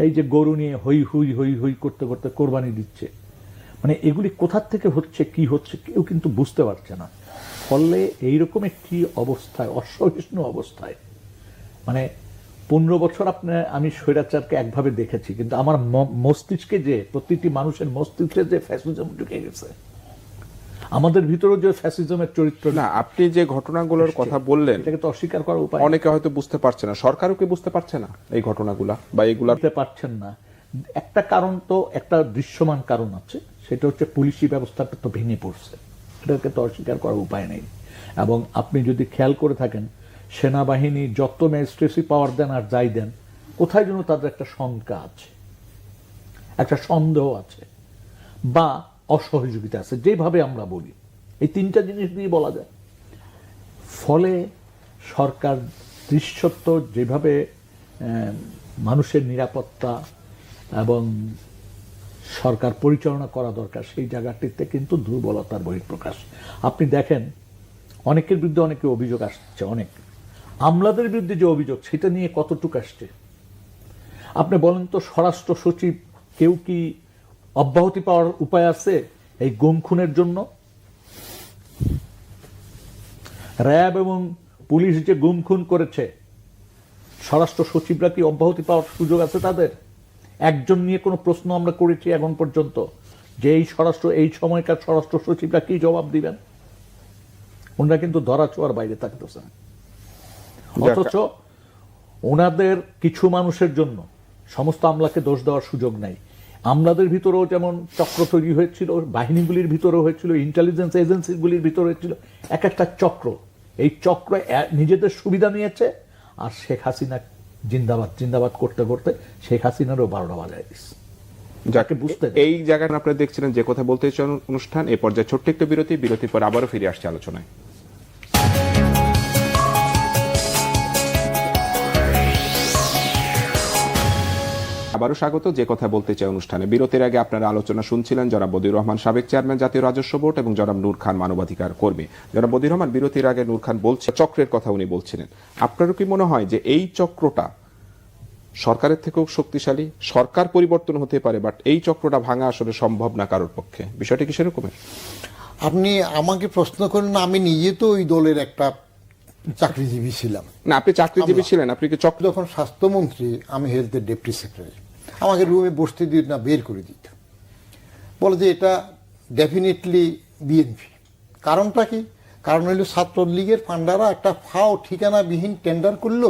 এই যে গরু নিয়ে হই হুই হই হই করতে করতে কোরবানি দিচ্ছে, মানে এগুলি কোথার থেকে হচ্ছে কি হচ্ছে কেউ কিন্তু বুঝতে পারছে না। ফলে এইরকম একটি অবস্থায়, অসহিষ্ণু অবস্থায়, মানে 15 বছর আমি স্বৈরাচারকে একভাবে দেখেছি, কিন্তু আমার মস্তিষ্কে যে, প্রতিটি মানুষের মস্তিষ্কে যে ফ্যাসিজম ঢুকে গেছে, আমাদের ভিতরেও যে ফ্যাসিজমের চরিত্র। না, আপনি যে ঘটনাগুলোর কথা বললেন এটাকে তো অস্বীকার করার উপায়, অনেকে হয়তো বুঝতে পারছে না, সরকারও কি বুঝতে পারছে না এই ঘটনাগুলা বা এগুলা বুঝতে পারছেন না। একটা কারণ তো, একটা দৃশ্যমান কারণ আছে, সেটা হচ্ছে পুলিশি ব্যবস্থাটা তো ভেঙে পড়ছে, এটাকে তো অস্বীকার করার উপায় নেই। এবং আপনি যদি খেয়াল করে থাকেন, সেনাবাহিনী যত ম্যাজিস্ট্রেসি পাওয়ার দেন আর যাই দেন, কোথায় যেন তাদের একটা শঙ্কা আছে, একটা সন্দেহ আছে, বা অসহযোগিতা আছে, যেভাবে আমরা বলি, এই তিনটা জিনিস দিয়ে বলা যায়। ফলে সরকার দৃশ্যত যেভাবে মানুষের নিরাপত্তা এবং সরকার পরিচালনা করা দরকার, সেই জায়গাটিতে কিন্তু দুর্বলতার বহিঃপ্রকাশ। আপনি দেখেন, অনেকের বিরুদ্ধে অনেকে অভিযোগ আসছে, অনেক আমলাদের বিরুদ্ধে যে অভিযোগ, সেটা নিয়ে কতটুকু আসছে আপনি বলেন তো। স্বরাষ্ট্র সচিব কেউ কি অব্যাহতি পাওয়ার উপায় আছে এই গুম খুনের জন্য? র্যাব এবং পুলিশ যে গুম খুন করেছে, স্বরাষ্ট্র সচিবরা কি অব্যাহতি পাওয়ার সুযোগ আছে তাদের? একজন নিয়ে কোনো প্রশ্ন আমরা করেছি এখন পর্যন্ত যে এই সময়কার স্বরাষ্ট্র সচিবরা কি জবাব দিবেন? ওনারা কিন্তু ধরা ছোঁয়ার বাইরে থাকতেছেন। অথচ ওনাদের কিছু মানুষের জন্য সমস্ত আমলাকে দোষ দেওয়ার সুযোগ নাই। আমলাদের ভিতরেও যেমন চক্র তৈরি হয়েছিল, বাহিনীগুলির ভিতরে হয়েছিল, ইন্টেলিজেন্স এজেন্সিগুলির ভিতরে হয়েছিল, এক একটা চক্র। এই চক্র নিজেদের সুবিধা নিয়েছে, আর শেখ হাসিনা জিন্দাবাদ জিন্দাবাদ করতে করতে শেখ হাসিনারও 12টা বাজায় দিচ্ছে। যাকে বুঝতে, এই জায়গাটা আপনারা দেখছিলেন যে কথা বলতে অনুষ্ঠান। এই পর্যায়ে ছোট্ট একটু বিরতির পর আবারও ফিরে আসছে আলোচনায়। আবারও স্বাগত যে কথা বলতে চাই অনুষ্ঠানে। বিরতির আগে আপনারা আলোচনা শুনছিলেন জনাব বদিউর রহমান, সাবেক চেয়ারম্যান জাতীয় রাজস্ব বোর্ড, এবং জনাব নূর খান, মানবাধিকার কর্মী। জনাব বদিউর রহমান, বিরতির আগে নূর খান বলছে চক্রের কথা উনি বলছিলেন। আপনারও কি মনে হয় যে এই চক্রটা সরকারের থেকেও শক্তিশালী? সরকার পরিবর্তন হতে পারে, বাট এই চক্রটা ভাঙা আসলে সম্ভব না কারোর পক্ষে। বিষয়টা কি সেরকমের? আপনি আমাকে প্রশ্ন করেন, আমি নিজে তো ওই দলের একটা চাকরিজীবী ছিলাম। না, আপনি চাকরিজীবী ছিলেন, আপনি কি চক্র? যখন স্বাস্থ্যমন্ত্রী, আমি হেলথের ডেপুটি সেক্রেটারি, আমাকে রুমে বসতে দিত না, বের করে দিত, বলে যে এটা ডেফিনেটলি বিএনপি। কারণটা কি? কারণ হইল ছাত্রলীগের ফান্ডাররা একটা ফাও ঠিকানাবিহীন টেন্ডার করলো,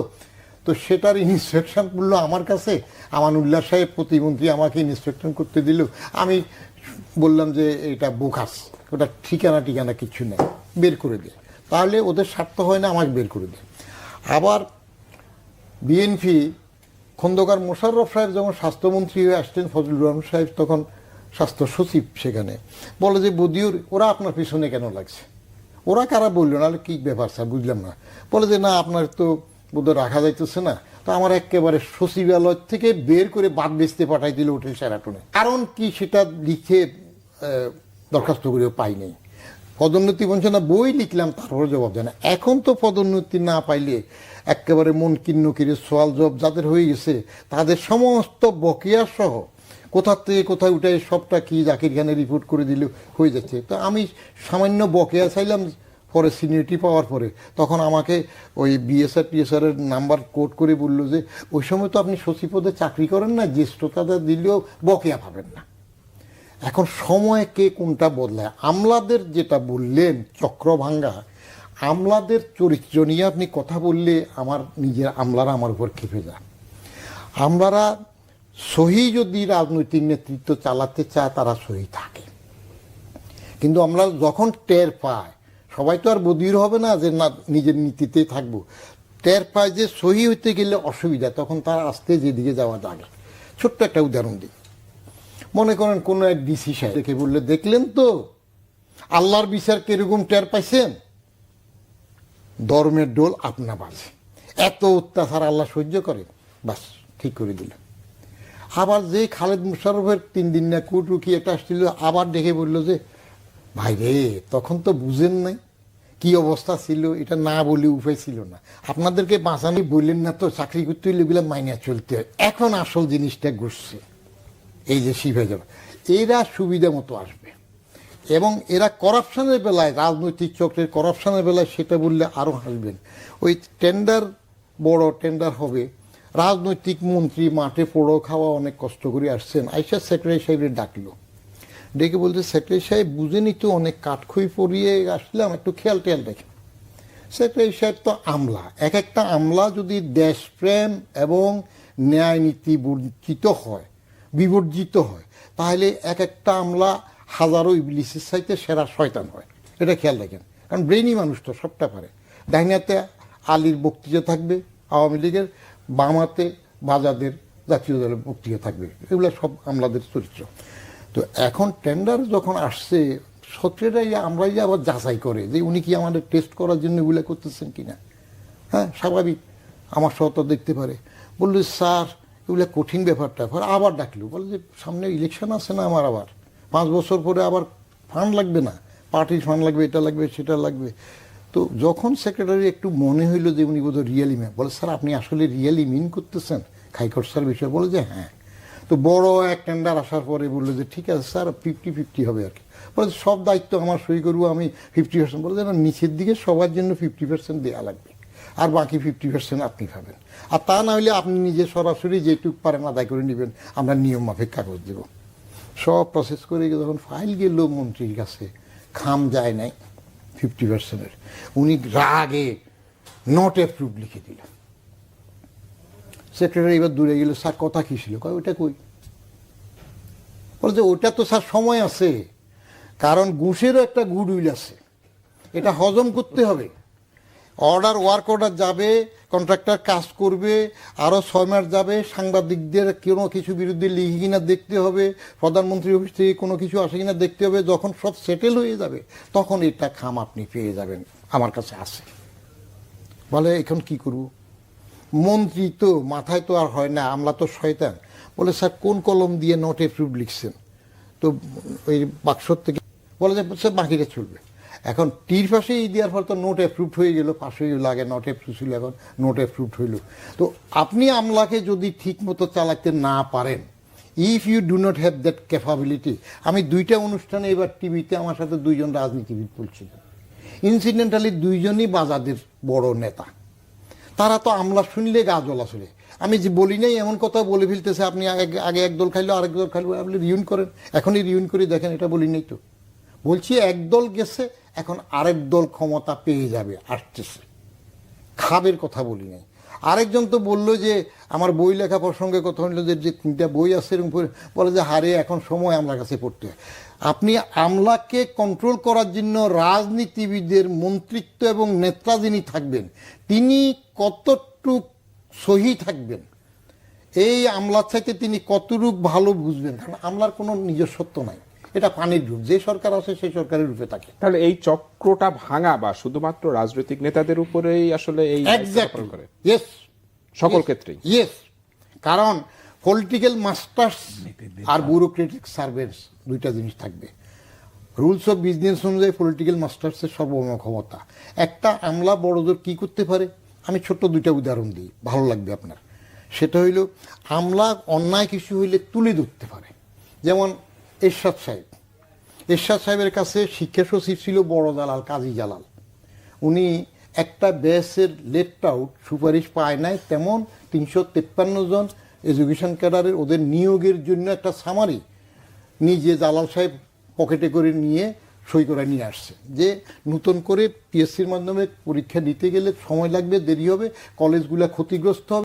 তো সেটার ইন্সপেকশন করলো আমার কাছে। আমানুল্লাহ সাহেব প্রতিমন্ত্রী আমাকে ইন্সপেকশন করতে দিল। আমি বললাম যে এটা বোকাস, ওটা ঠিকানা কিছু নেই, বের করে দেয়। তাহলে ওদের স্বার্থ হয় না, আমাকে বের করে দেয়। আবার বিএনপি খন্দকার মোশাররফ সাহেব যখন স্বাস্থ্যমন্ত্রী হয়ে আসতেন, ফজলুর রহমান সাহেব তখন স্বাস্থ্য সচিব, সেখানে বলে যে বদিউর, ওরা আপনার পিছনে কেন লাগছে? ওরা কারা বললো, নাহলে কী ব্যাপার স্যার, বুঝলাম না। বলে যে না, আপনার তো বোধহয় রাখা যাইতেছে না। তো আমার একেবারে সচিবালয় থেকে বের করে বাদ বেচতে পাঠাই দিল হোটেল শেরাটনে। কারণ কি সেটা লিখে দরখাস্ত করেও পাই নাই। পদোন্নতি বলছে না, বই লিখলাম, তারপরে জবাব দেয় না। এখন তো পদোন্নতি না পাইলে একেবারে মন কিন্ন কিরে সোয়াল জব যাদের হয়ে গেছে, তাদের সমস্ত বকেয়া সহ কোথার থেকে কোথায় উঠে সবটা কি জাকির খানে রিপোর্ট করে দিলে হয়ে যাচ্ছে। তো আমি সামান্য বকেয়া চাইলাম, পরে সিনিয়রিটি পাওয়ার পরে তখন আমাকে ওই বিএসআর টিএসআরের নাম্বার কোড করে বললো যে ওই সময় তো আপনি সচিব পদে চাকরি করেন না, জ্যেষ্ঠতা দিলেও বকেয়া পাবেন না। এখন সময় কে কোনটা বদলায়। আমলাদের যেটা বললেন চক্র ভাঙ্গা, আমলাদের চরিত্র নিয়ে আপনি কথা বললে আমার নিজের আমলারা আমার উপর খেপে যায়। আমলারা সহি যদি রাজনৈতিক নেতৃত্ব চালাতে চায়, তারা সহি থাকে, কিন্তু আমরা যখন টের পায়, সবাই তো আর বদির হবে না যে না নিজের নীতিতেই থাকবো, টের পায় যে সহি হইতে গেলে অসুবিধা, তখন তার আস্তে যেদিকে যাওয়া যাবে। ছোট্ট একটা উদাহরণ দিই। মনে করেন কোনো এক ডিসি সাহেব দেখে বললে, দেখলেন তো আল্লাহর বিচার কিরকম টের পাইছেন? ধর্মের ডোল আপনা বাজে, এত অত্যাচার আল্লাহ সহ্য করে, বাস ঠিক করে দিল। আবার যে খালেদ মুশাররফের 3 দিন না কুটুকি একটা আসছিল, আবার দেখে বললো যে ভাই রে, তখন তো বুঝেন নাই, কি অবস্থা ছিল এটা না বলে উপায় ছিল না। আপনাদেরকে বাঁচানি বললেন না তো, চাকরি করতে হইলে এগুলো মাইনে চলতে হয়। এখন আসল জিনিসটা ঘুরছে, এই যে শিবে যাবে, এরা সুবিধা মতো আসবে এবং এরা করাপশনের বেলায়, রাজনৈতিক চক্রের করাপশনের বেলায় সেটা বললে আরও হাসবেন। ওই টেন্ডার, বড় টেন্ডার হবে, রাজনৈতিক মন্ত্রী মাঠে পোড়ো খাওয়া অনেক কষ্ট করে আসছেন, আইসা সেক্রেটারি সাহেবের ডাকলো, ডেকে বলতে সেক্রেটারি সাহেব বুঝেনি তো, অনেক কাঠখই পরিয়ে আসলাম, একটু খেয়াল টেয়াল রেখে। সেক্রেটারি সাহেব তো আমলা, এক একটা আমলা যদি দেশপ্রেম এবং ন্যায় নীতি বিবর্জিত হয় তাহলে এক একটা আমলা হাজারো ইবলিসের চাইতে সেরা শয়তান হয়, এটা খেয়াল রাখেন। কারণ ব্রেইনি মানুষ তো সবটা পারে। ডাইনাতে আলীর বক্তৃতা থাকবে আওয়ামী লীগের, বামাতে বাজাদের জাতীয় দলের বক্তৃতা থাকবে, এগুলো সব আমলাদের চরিত্র। তো এখন টেন্ডার যখন আসছে, সেক্রেটারি আমরাই আবার যাচাই করে যে উনি কি আমাদের টেস্ট করার জন্য এগুলো করতেছেন কিনা। হ্যাঁ, স্বাভাবিক, আমার সহ তো দেখতে পারে। বললো স্যার এগুলো কঠিন ব্যাপারটা। আবার ডাকলো, বলে যে সামনে ইলেকশন আছে না আমার, আবার 5 বছর পরে আবার ফান্ড লাগবে না, পার্টির ফান্ড লাগবে, এটা লাগবে সেটা লাগবে। তো যখন সেক্রেটারি একটু মনে হইলো যে উনি বোধহয় রিয়েলি মিন, বলে স্যার আপনি আসলে রিয়েলি মিন করতেছেন খাইকর স্যার বিষয়ে? বলে যে হ্যাঁ। তো বড় এক টেন্ডার আসার পরে বললো যে ঠিক আছে স্যার 50-50 হবে আর কি। বলে সব দায়িত্ব আমার সই করবো, আমি 50%। বলে যে না, নিচের দিকে সবার জন্য 50% দেওয়া লাগবে, আর বাকি 50% আপনি পাবেন। আর তা না হলে আপনি নিজে সরাসরি যেটুক পারেন আদায় করে নেবেন, আমরা নিয়ম মাফিক কাগজ দেব। সব প্রসেস করে যখন ফাইল গেল মন্ত্রীর কাছে, খাম যায় নাই 50%-এর, উনি রাগে নট অ্যাপ্রুভ লিখে দিল। সেক্রেটারি এবার দূরে গেল, স্যার কথা কি ছিল? কয় ওটা কই? বলে যে ওটা তো স্যার সময় আছে, কারণ ঘুষেরও একটা গুড উইল আছে, এটা হজম করতে হবে। ওয়ার্ক অর্ডার যাবে, কন্ট্রাক্টর কাজ করবে, আরও 6 মাস যাবে, সাংবাদিকদের কোনো কিছু বিরুদ্ধে লিখে কিনা দেখতে হবে, প্রধানমন্ত্রী অফিস থেকে কোনো কিছু আসে কিনা দেখতে হবে। যখন সব সেটেল হয়ে যাবে তখন এটা খাম আপনি পেয়ে যাবেন, আমার কাছে আছে। বলে এখন কি করব? মন্ত্রী তো মাথায় তো আর হয় না, আমলা তো শয়তান। বলে স্যার কোন কলম দিয়ে নট অ্যাপ্রুভ লিখছেন? তো ওই বাক্সর থেকে বলে যে স্যার বাকিটা চলবে। এখন টির পাশে দেওয়ার পর তো নোট অ্যাপ্রুভড হয়ে গেল, পাশে লাগে নট অ্যাপ্রুভ ছিল, এখন নোট অ্যাপ্রুভড হইল। তো আপনি আমলাকে যদি ঠিক মতো চালাতে না পারেন, if you do not have that capability. আমি 2টা অনুষ্ঠানে এবার টিভিতে আমার সাথে 2জন রাজনীতিবিদ বলছিলেন, ইনসিডেন্টালি 2জনই বাজাদের বড় নেতা। তারা তো আমলা শুনলে গা জ্বলা চলে। আমি যে বলি নাই এমন কথা বলে ফেলতেছে, আপনি আগে এক দল খাইলো, আরেক দল খাইলো, আপনি রিউন করেন, এখনই রিউন করে দেখেন, এটা বলি নাই তো। বলছি এক দল গেছে, এখন আরেক দল ক্ষমতা পেয়ে যাবে, আসতেছে, খাবের কথা বলি নাই। আরেকজন তো বললো যে আমার বই লেখা প্রসঙ্গে কথা হইল যে 3টা বই আছে এরকম, বলে যে হারে এখন সময় আমলার কাছে পড়তে হয়। আপনি আমলাকে কন্ট্রোল করার জন্য রাজনীতিবিদের মন্ত্রিত্ব এবং নেতা যিনি থাকবেন তিনি কতটুক সহি থাকবেন, এই আমলার চাইতে তিনি কতটুক ভালো বুঝবেন। কারণ আমলার কোনো নিজস্বত্ব নাই, এটা পানির রূপ, যে সরকার আছে সেই সরকারের রূপে থাকে। তাহলে এই চক্রটা ভাঙা বা শুধুমাত্র রাজনৈতিক নেতাদের উপরেই আসলে এই করে সকল ক্ষেত্রেই? ইয়েস, কারণ পলিটিক্যাল মাস্টার্স আর ব্যুরোক্রেটিক সার্ভেন্টস 2টা জিনিস থাকবে। রুলস অফ বিজনেস অনুযায়ী পলিটিক্যাল মাস্টার্সের সর্বমোট ক্ষমতা। একটা আমলা বড়জোর কি করতে পারে, আমি ছোট্ট 2টা উদাহরণ দিই, ভালো লাগবে আপনার। সেটা হইল আমলা অন্যায় কিছু হইলে তুলে ধরতে পারে। যেমন এরশাদ সাহেবের কাছে শিক্ষা সচিব ছিল বড় জালাল, কাজী জালাল। উনি একটা ব্যাচের লেফট আউট সুপারিশ পায় নাই, তেমন 353 জন এডুকেশন ক্যাডারের ওদের নিয়োগের জন্য একটা সামারি নিজে জালাল সাহেব পকেটে করে নিয়ে সই করে নিয়ে আসছে, যে নতুন করে পিএসসির মাধ্যমে পরীক্ষা দিতে গেলে সময় লাগবে, দেরি হবে, কলেজগুলো ক্ষতিগ্রস্ত হবে।